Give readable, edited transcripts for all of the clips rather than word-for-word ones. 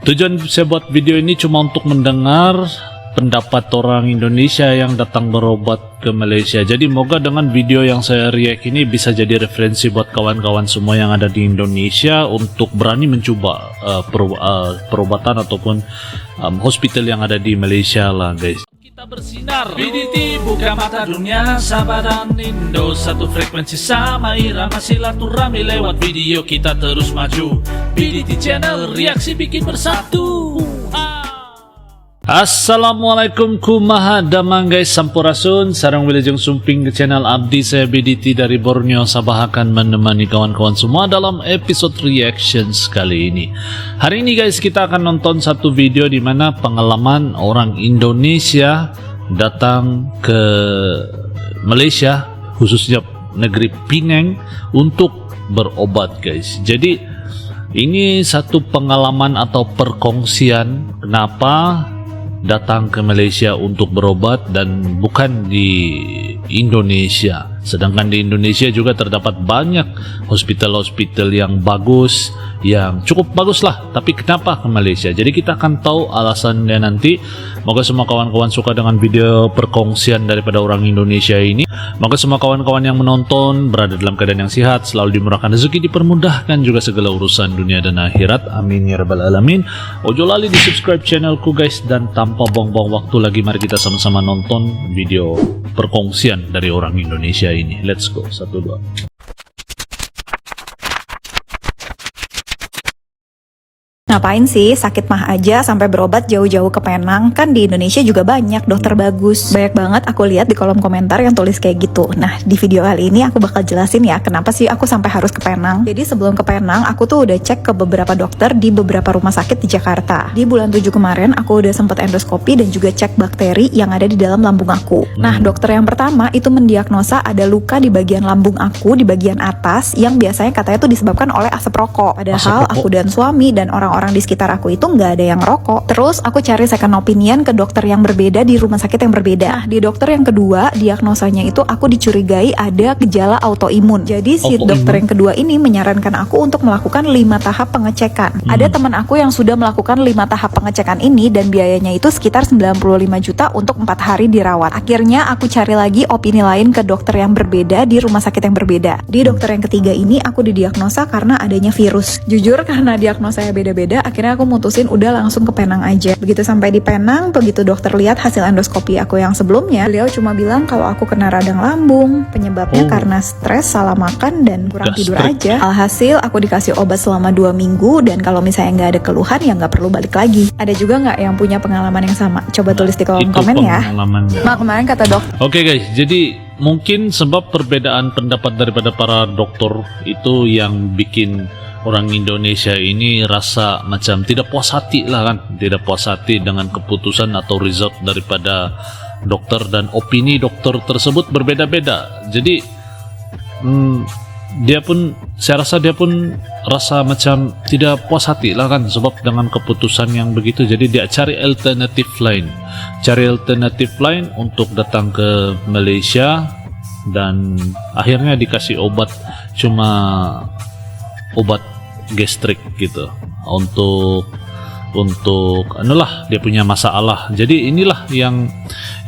Tujuan saya buat video ini cuma untuk mendengar pendapat orang Indonesia yang datang berobat ke Malaysia. Jadi moga dengan video yang saya react ini bisa jadi referensi buat kawan-kawan semua yang ada di Indonesia untuk berani mencoba perobatan ataupun hospital yang ada di Malaysia lah guys. Kita bersinar, BDT buka mata dunia, Sabah dan Indo satu frekuensi sama irama silaturahmi lewat video kita terus maju. BDT channel reaksi bikin bersatu. Assalamualaikum kumaha damang guys, sampurasun sarang wilujeng sumping ke channel abdi saya BDT dari Borneo Sabah akan menemani kawan-kawan semua dalam episode reactions kali ini. Hari ini guys kita akan nonton satu video di mana pengalaman orang Indonesia datang ke Malaysia, khususnya negeri Penang untuk berobat guys. Jadi ini satu pengalaman atau perkongsian kenapa datang ke Malaysia untuk berobat dan bukan di Indonesia. Sedangkan di Indonesia juga terdapat banyak hospital-hospital yang bagus, yang cukup bagus lah. Tapi kenapa ke Malaysia? Jadi kita akan tahu alasannya nanti. Moga semua kawan-kawan suka dengan video perkongsian daripada orang Indonesia ini. Moga semua kawan-kawan yang menonton berada dalam keadaan yang sehat, selalu dimurahkan rezeki, dipermudahkan juga segala urusan dunia dan akhirat. Amin ya rabbal alamin. Ojo lali di subscribe channelku guys, dan tanpa buang-buang waktu lagi mari kita sama-sama nonton video perkongsian dari orang Indonesia ini. Let's go. 1, 2. Ngapain sih sakit mah aja sampai berobat jauh-jauh ke Penang? Kan di Indonesia juga banyak dokter bagus. Banyak banget aku lihat di kolom komentar yang tulis kayak gitu. Nah di video kali ini aku bakal jelasin ya kenapa sih aku sampai harus ke Penang. Jadi sebelum ke Penang aku tuh udah cek ke beberapa dokter di beberapa rumah sakit di Jakarta. Di bulan 7 kemarin aku udah sempat endoskopi dan juga cek bakteri yang ada di dalam lambung aku. Nah dokter yang pertama itu mendiagnosa ada luka di bagian lambung aku di bagian atas yang biasanya katanya tuh disebabkan oleh asap rokok. Padahal aku dan suami dan orang-orang di sekitar aku itu nggak ada yang rokok. Terus aku cari second opinion ke dokter yang berbeda di rumah sakit yang berbeda. Nah di dokter yang kedua diagnosanya itu aku dicurigai ada gejala autoimun. Jadi si dokter yang kedua ini menyarankan aku untuk melakukan 5 tahap pengecekan. Ada teman aku yang sudah melakukan 5 tahap pengecekan ini dan biayanya itu sekitar 95 juta untuk 4 hari dirawat. Akhirnya aku cari lagi opini lain ke dokter yang berbeda di rumah sakit yang berbeda. Di dokter yang ketiga ini aku didiagnosa karena adanya virus. Jujur karena diagnosanya beda-beda, akhirnya aku mutusin udah langsung ke Penang aja. Begitu sampai di Penang, begitu dokter lihat hasil endoskopi aku yang sebelumnya, beliau cuma bilang kalau aku kena radang lambung, penyebabnya karena stres, salah makan, dan kurang tidur aja. Alhasil aku dikasih obat selama 2 minggu, dan kalau misalnya nggak ada keluhan ya nggak perlu balik lagi. Ada juga nggak yang punya pengalaman yang sama? Coba tulis di kolom komen ya. Nah kemarin kata dokter. Oke guys, jadi mungkin sebab perbedaan pendapat daripada para dokter itu yang bikin orang Indonesia ini rasa macam tidak puas hati lah kan, tidak puas hati dengan keputusan atau result daripada dokter, dan opini dokter tersebut berbeda-beda. Jadi saya rasa dia pun rasa macam tidak puas hati lah kan sebab dengan keputusan yang begitu. Jadi dia cari alternatif lain untuk datang ke Malaysia, dan akhirnya dikasih obat, cuma obat gastrik gitu untuk anulah dia punya masalah. Jadi inilah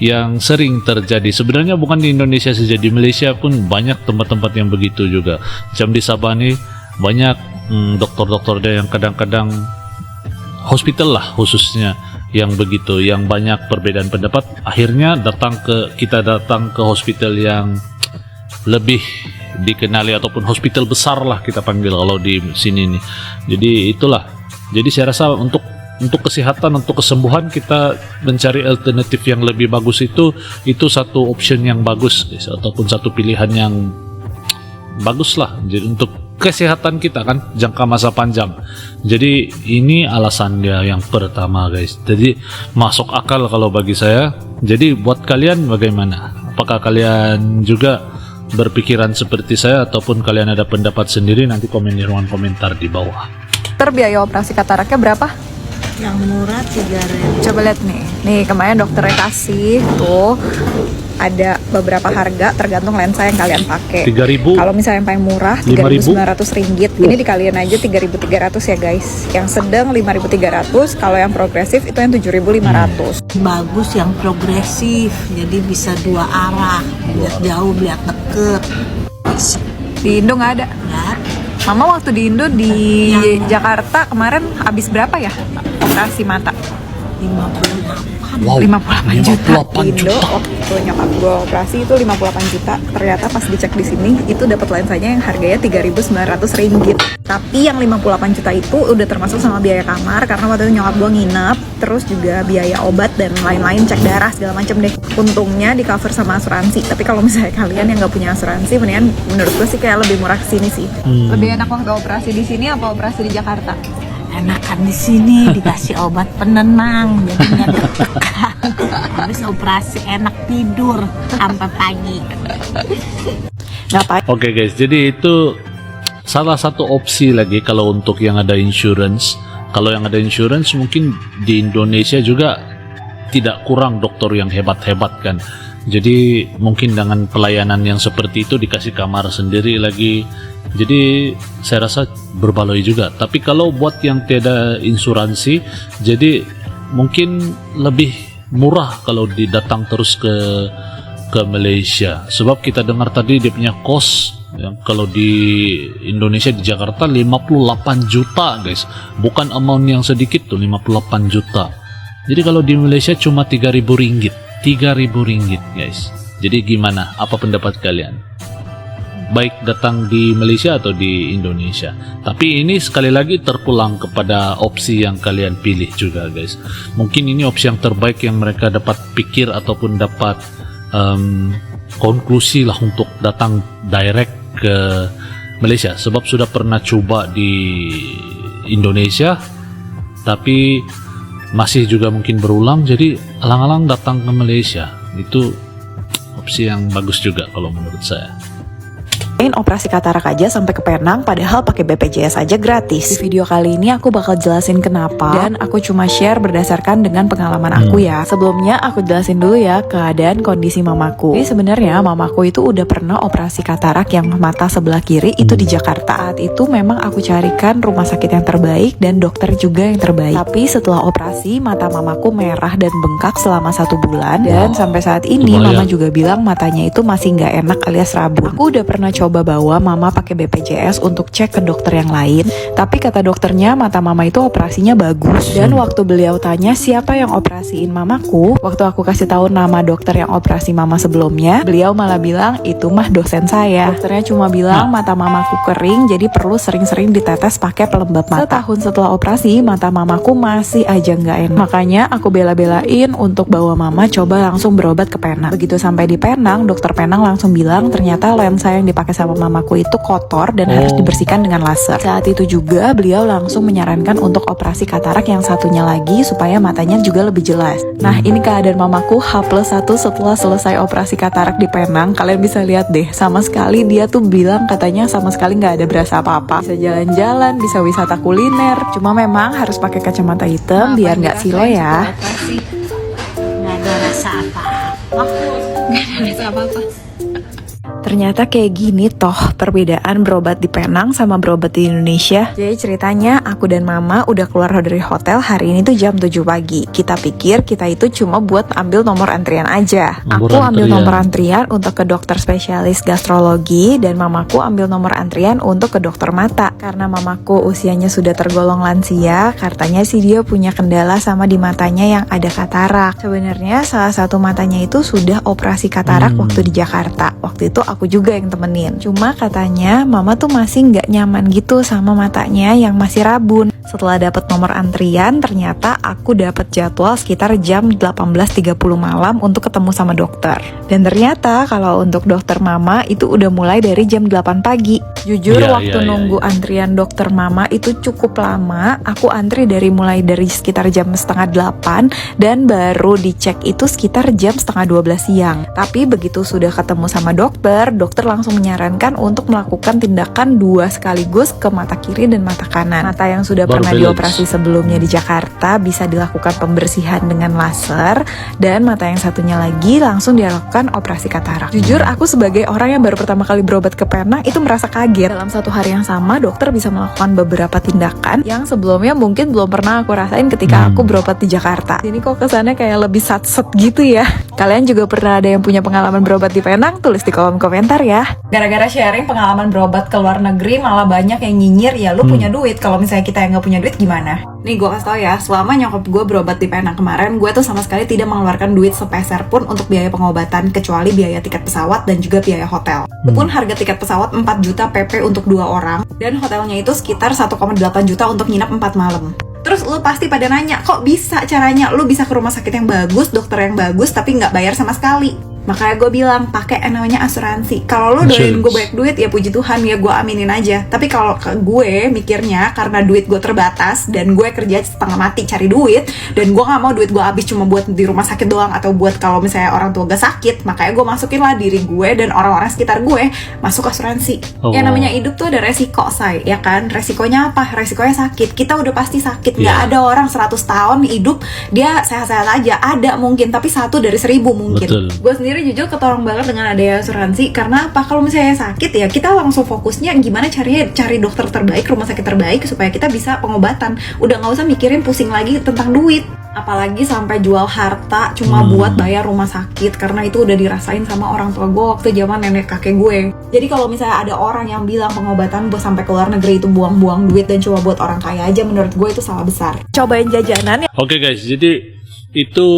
yang sering terjadi sebenarnya, bukan di Indonesia saja, di Malaysia pun banyak tempat-tempat yang begitu juga. Macam di Sabah nih banyak dokter-dokter yang kadang-kadang hospital lah khususnya yang begitu, yang banyak perbedaan pendapat. Akhirnya kita datang ke hospital yang lebih dikenali ataupun hospital besar lah kita panggil kalau di sini nih. Jadi itulah. Jadi saya rasa untuk kesehatan, untuk kesembuhan kita mencari alternatif yang lebih bagus itu satu option yang bagus guys, ataupun satu pilihan yang bagus lah. Jadi untuk kesehatan kita kan jangka masa panjang. Jadi ini alasan dia yang pertama guys. Jadi masuk akal kalau bagi saya. Jadi buat kalian bagaimana? Apakah kalian juga berpikiran seperti saya ataupun kalian ada pendapat sendiri? Nanti komen di ruang komentar di bawah. Biaya operasi kataraknya berapa? Yang murah 3.000. Coba lihat nih kemarin dokternya kasih tuh ada beberapa harga tergantung lensa yang kalian pakai. 3.000. Kalau misalnya yang paling murah 3.900 ringgit, ini dikaliin aja 3.300 ya guys. Yang sedang 5.300, kalau yang progresif itu yang 7.500. Bagus yang progresif, jadi bisa dua arah, lihat jauh, lihat deket. Di Indo nggak ada. Lihat, Mama waktu di Indo di Jakarta kemarin habis berapa ya operasi mata? 58. Wow, 58 juta. 58 Di Indo juta. waktu nyokap gue operasi itu 58 juta. Ternyata pas dicek di sini itu dapat lensanya yang harganya 3.900 ringgit. Tapi yang 58 juta itu udah termasuk sama biaya kamar karena waktu itu nyokap gue nginep, terus juga biaya obat dan lain-lain, cek darah segala macam deh. Untungnya di cover sama asuransi. Tapi kalau misalnya kalian yang nggak punya asuransi, mendingan menurut gue sih kayak lebih murah kesini sih. Lebih enak waktu operasi di sini apa operasi di Jakarta? Enakan di sini dikasih obat penenang, jadi nggak deg-degan. Habis operasi enak tidur sampai pagi. Ngapain? Oke guys, jadi itu salah satu opsi lagi kalau untuk yang ada insurance. Kalau yang ada insurance mungkin di Indonesia juga tidak kurang dokter yang hebat-hebat kan. Jadi mungkin dengan pelayanan yang seperti itu dikasih kamar sendiri lagi. Jadi saya rasa berbaloi juga. Tapi kalau buat yang tiada insuransi, jadi mungkin lebih murah kalau didatang terus ke Malaysia. Sebab kita dengar tadi dia punya kos yang kalau di Indonesia di Jakarta 58 juta guys. Bukan amount yang sedikit tuh, 58 juta. Jadi kalau di Malaysia cuma 3.000 ringgit. 3.000 ringgit guys. Jadi gimana? Apa pendapat kalian? Baik datang di Malaysia atau di Indonesia. Tapi ini sekali lagi terpulang kepada opsi yang kalian pilih juga guys. Mungkin ini opsi yang terbaik yang mereka dapat pikir ataupun dapat konklusi lah untuk datang direct ke Malaysia. Sebab sudah pernah coba di Indonesia tapi masih juga mungkin berulang, jadi alang-alang datang ke Malaysia. Itu opsi yang bagus juga kalau menurut saya. Operasi katarak aja sampai ke Penang padahal pakai BPJS aja gratis. Di video kali ini aku bakal jelasin kenapa dan aku cuma share berdasarkan dengan pengalaman aku ya. Sebelumnya aku jelasin dulu ya keadaan kondisi mamaku. Jadi sebenarnya mamaku itu udah pernah operasi katarak yang mata sebelah kiri itu di Jakarta. Saat itu memang aku carikan rumah sakit yang terbaik dan dokter juga yang terbaik. Tapi setelah operasi mata mamaku merah dan bengkak selama 1 bulan dan sampai saat ini mama juga bilang matanya itu masih nggak enak alias rabun. Aku udah pernah coba bawa mama pakai BPJS untuk cek ke dokter yang lain, tapi kata dokternya mata mama itu operasinya bagus. Dan waktu beliau tanya siapa yang operasiin mamaku, waktu aku kasih tahu nama dokter yang operasi mama sebelumnya, beliau malah bilang itu mah dosen saya. Dokternya cuma bilang mata mamaku kering jadi perlu sering-sering ditetes pakai pelembab mata. Setahun setelah operasi mata mamaku masih aja nggak enak. Makanya aku bela-belain untuk bawa mama coba langsung berobat ke Penang. Begitu sampai di Penang, dokter Penang langsung bilang ternyata lensa yang dipakai sama mamaku itu kotor dan harus dibersihkan dengan laser. Saat itu juga beliau langsung menyarankan untuk operasi katarak yang satunya lagi supaya matanya juga lebih jelas. Nah ini keadaan mamaku H+1 setelah selesai operasi katarak di Penang. Kalian bisa lihat deh, sama sekali dia tuh bilang katanya sama sekali nggak ada berasa apa-apa. Bisa jalan-jalan, bisa wisata kuliner. Cuma memang harus pakai kacamata hitam biar nggak silo ya. Nggak ada rasa apa-apa. Nggak ada rasa apa-apa. Ternyata kayak gini toh perbedaan berobat di Penang sama berobat di Indonesia. Jadi ceritanya aku dan mama udah keluar dari hotel hari ini tuh jam 7 pagi. Kita pikir kita itu cuma buat ambil nomor antrian aja. Aku ambil nomor antrian untuk ke dokter spesialis gastrologi dan mamaku ambil nomor antrian untuk ke dokter mata. Karena mamaku usianya sudah tergolong lansia, katanya sih dia punya kendala sama di matanya yang ada katarak. Sebenarnya salah satu matanya itu sudah operasi katarak waktu di Jakarta. Waktu itu aku juga yang temenin. Cuma katanya mama tuh masih nggak nyaman gitu sama matanya yang masih rabun. Setelah dapat nomor antrian, ternyata aku dapat jadwal sekitar jam 18.30 malam untuk ketemu sama dokter. Dan ternyata kalau untuk dokter mama itu udah mulai dari jam 8 pagi. Jujur waktu nunggu antrian dokter mama itu cukup lama. Aku antri mulai dari sekitar jam setengah 8 dan baru dicek itu sekitar jam setengah 12 siang. Tapi begitu sudah ketemu sama dokter langsung menyarankan untuk melakukan tindakan 2 sekaligus ke mata kiri dan mata kanan. Mata yang sudah Karena di balance. operasi sebelumnya di Jakarta bisa dilakukan pembersihan dengan laser, dan mata yang satunya lagi langsung dilakukan operasi katarak. Jujur aku sebagai orang yang baru pertama kali berobat ke Penang itu merasa kaget. Dalam satu hari yang sama dokter bisa melakukan beberapa tindakan yang sebelumnya mungkin belum pernah aku rasain ketika aku berobat di Jakarta. Ini kok kesannya kayak lebih satset gitu ya. Kalian juga pernah ada yang punya pengalaman berobat di Penang? Tulis di kolom komentar ya. Gara-gara sharing pengalaman berobat ke luar negeri malah banyak yang nyinyir, ya lu punya duit. Kalau misalnya kita yang nggak punya duit gimana? Nih gue kasih tau ya, selama nyokap gue berobat di Penang kemarin, gue tuh sama sekali tidak mengeluarkan duit sepeser pun untuk biaya pengobatan, kecuali biaya tiket pesawat dan juga biaya hotel. Walaupun harga tiket pesawat 4 juta PP untuk 2 orang, dan hotelnya itu sekitar 1,8 juta untuk nginap 4 malam. Terus lu pasti pada nanya, kok bisa caranya lu bisa ke rumah sakit yang bagus, dokter yang bagus, tapi nggak bayar sama sekali? Makanya gue bilang pakai yang namanya asuransi. Kalau lu doain gue banyak duit, ya puji Tuhan, ya gue aminin aja. Tapi kalau ke gue mikirnya karena duit gue terbatas dan gue kerja setengah mati cari duit, dan gue nggak mau duit gue habis cuma buat di rumah sakit doang atau buat kalau misalnya orang tua gak sakit, makanya gue masukin lah diri gue dan orang-orang sekitar gue masuk asuransi. Yang namanya hidup tuh ada resiko, say, ya kan? Resikonya apa? Resikonya sakit. Kita udah pasti sakit. Nggak ada orang 100 tahun hidup dia sehat-sehat aja. Ada mungkin, tapi 1 dari 1000 mungkin. Gue sendiri jujur ketolong banget dengan adanya asuransi. Karena apa? Kalau misalnya sakit ya kita langsung fokusnya gimana caranya cari dokter terbaik, rumah sakit terbaik supaya kita bisa pengobatan. Udah nggak usah mikirin pusing lagi tentang duit. Apalagi sampai jual harta cuma buat bayar rumah sakit, karena itu udah dirasain sama orang tua gue waktu zaman nenek kakek gue. Jadi kalau misalnya ada orang yang bilang pengobatan buat sampai ke luar negeri itu buang-buang duit dan cuma buat orang kaya aja, menurut gue itu salah besar. Cobain jajanan ya. Oke guys, jadi itu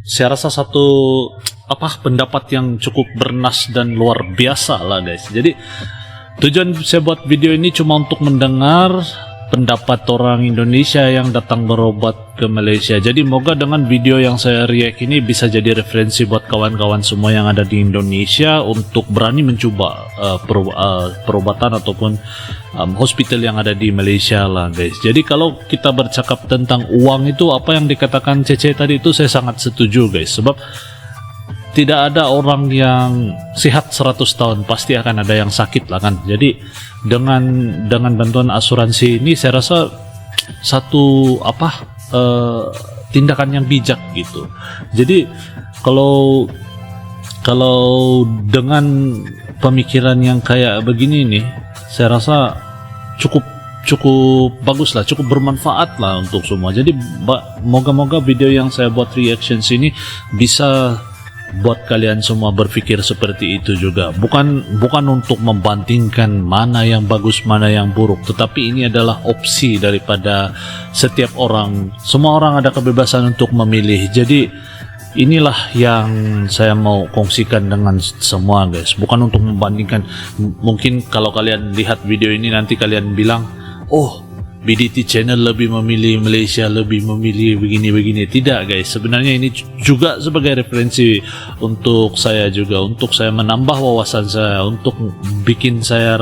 saya rasa satu pendapat yang cukup bernas dan luar biasa lah guys. Jadi tujuan saya buat video ini cuma untuk mendengar pendapat orang Indonesia yang datang berobat ke Malaysia. Jadi moga dengan video yang saya react ini bisa jadi referensi buat kawan-kawan semua yang ada di Indonesia untuk berani mencoba perobatan ataupun hospital yang ada di Malaysia lah guys. Jadi kalau kita bercakap tentang uang itu, apa yang dikatakan Cece tadi itu saya sangat setuju guys. Sebab tidak ada orang yang sehat 100 tahun, pasti akan ada yang sakit lah kan. Jadi dengan bantuan asuransi ini saya rasa satu tindakan yang bijak gitu. Jadi kalau dengan pemikiran yang kayak begini nih, saya rasa cukup bagus lah, cukup bermanfaat lah untuk semua. Jadi moga-moga video yang saya buat reactions ini bisa buat kalian semua berpikir seperti itu juga. Bukan untuk membandingkan mana yang bagus mana yang buruk, tetapi ini adalah opsi daripada setiap orang. Semua orang ada kebebasan untuk memilih. Jadi inilah yang saya mau kongsikan dengan semua guys, bukan untuk membandingkan. Mungkin kalau kalian lihat video ini nanti kalian bilang, oh BDT channel lebih memilih Malaysia, lebih memilih begini-begini. Tidak guys, sebenarnya ini juga sebagai referensi untuk saya juga, untuk saya menambah wawasan saya, untuk bikin saya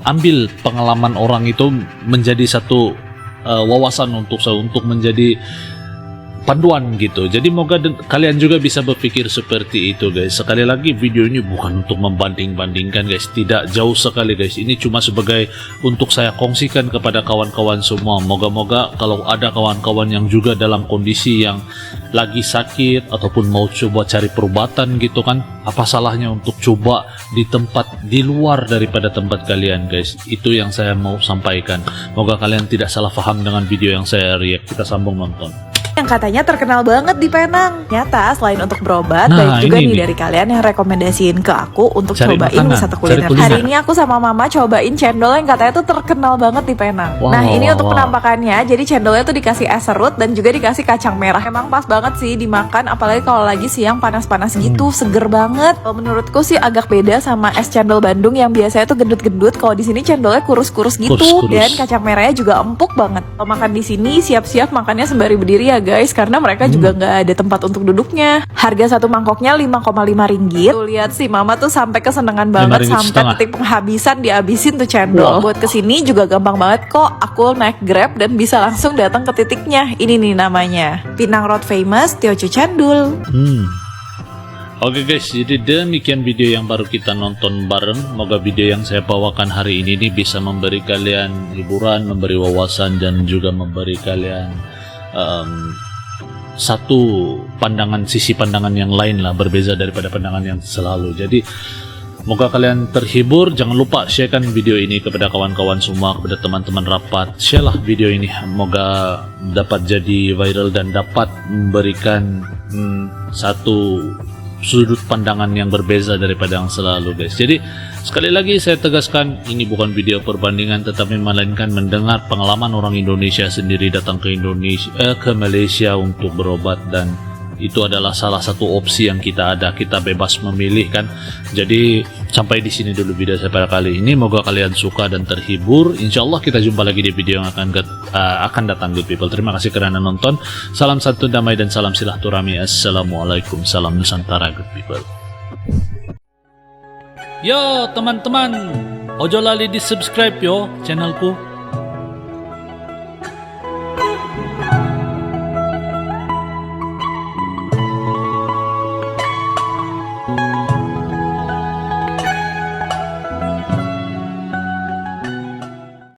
ambil pengalaman orang itu menjadi satu wawasan untuk saya, untuk menjadi panduan gitu. Jadi moga kalian juga bisa berpikir seperti itu guys. Sekali lagi video ini bukan untuk membanding-bandingkan guys, tidak, jauh sekali guys. Ini cuma sebagai untuk saya kongsikan kepada kawan-kawan semua. Moga-moga kalau ada kawan-kawan yang juga dalam kondisi yang lagi sakit ataupun mau coba cari perobatan gitu kan, apa salahnya untuk coba di tempat di luar daripada tempat kalian guys. Itu yang saya mau sampaikan. Moga kalian tidak salah paham dengan video yang saya react. Kita sambung nonton. Yang katanya terkenal banget di Penang. Nyata selain untuk berobat, banyak juga nih dari kalian yang rekomendasiin ke aku untuk cari cobain makanan, wisata kuliner. Hari ini aku sama mama cobain cendol yang katanya tuh terkenal banget di Penang. Nah ini untuk penampakannya, jadi cendolnya tuh dikasih es serut dan juga dikasih kacang merah. Emang pas banget sih dimakan, apalagi kalau lagi siang panas-panas gitu, seger banget. Menurutku sih agak beda sama es cendol Bandung yang biasanya tuh gendut-gendut. Kalau di sini cendolnya kurus-kurus gitu, dan kacang merahnya juga empuk banget. Kalau makan di sini siap-siap makannya sembari berdiri ya guys, karena mereka juga nggak ada tempat untuk duduknya. Harga satu mangkoknya 5,5 ringgit. Tuh lihat sih mama tuh sampai kesenangan banget, sampai titik penghabisan dihabisin tuh cendol. Buat kesini juga gampang banget kok. Aku naik Grab dan bisa langsung datang ke titiknya. Ini nih namanya Penang Road Famous Teochew Cendol. Oke guys, jadi demikian video yang baru kita nonton bareng. Semoga video yang saya bawakan hari ini bisa memberi kalian hiburan, memberi wawasan, dan juga memberi kalian satu pandangan, sisi pandangan yang lain lah, berbeza daripada pandangan yang selalu. Jadi semoga kalian terhibur. Jangan lupa sharekan video ini kepada kawan-kawan semua, kepada teman-teman rapat. Share lah video ini, semoga dapat jadi viral dan dapat memberikan satu sudut pandangan yang berbeza daripada yang selalu guys. Jadi sekali lagi saya tegaskan, ini bukan video perbandingan, tetapi melainkan mendengar pengalaman orang Indonesia sendiri datang ke Malaysia untuk berobat, dan itu adalah salah satu opsi yang kita ada. Kita bebas memilih kan. Jadi sampai di sini dulu video saya pada kali ini. Semoga kalian suka dan terhibur. Insyaallah kita jumpa lagi di video yang akan datang good people. Terima kasih karena nonton. Salam satu damai dan salam silaturahmi. Assalamualaikum. Salam Nusantara good people. Yo teman-teman, ojo lali di subscribe yo channelku.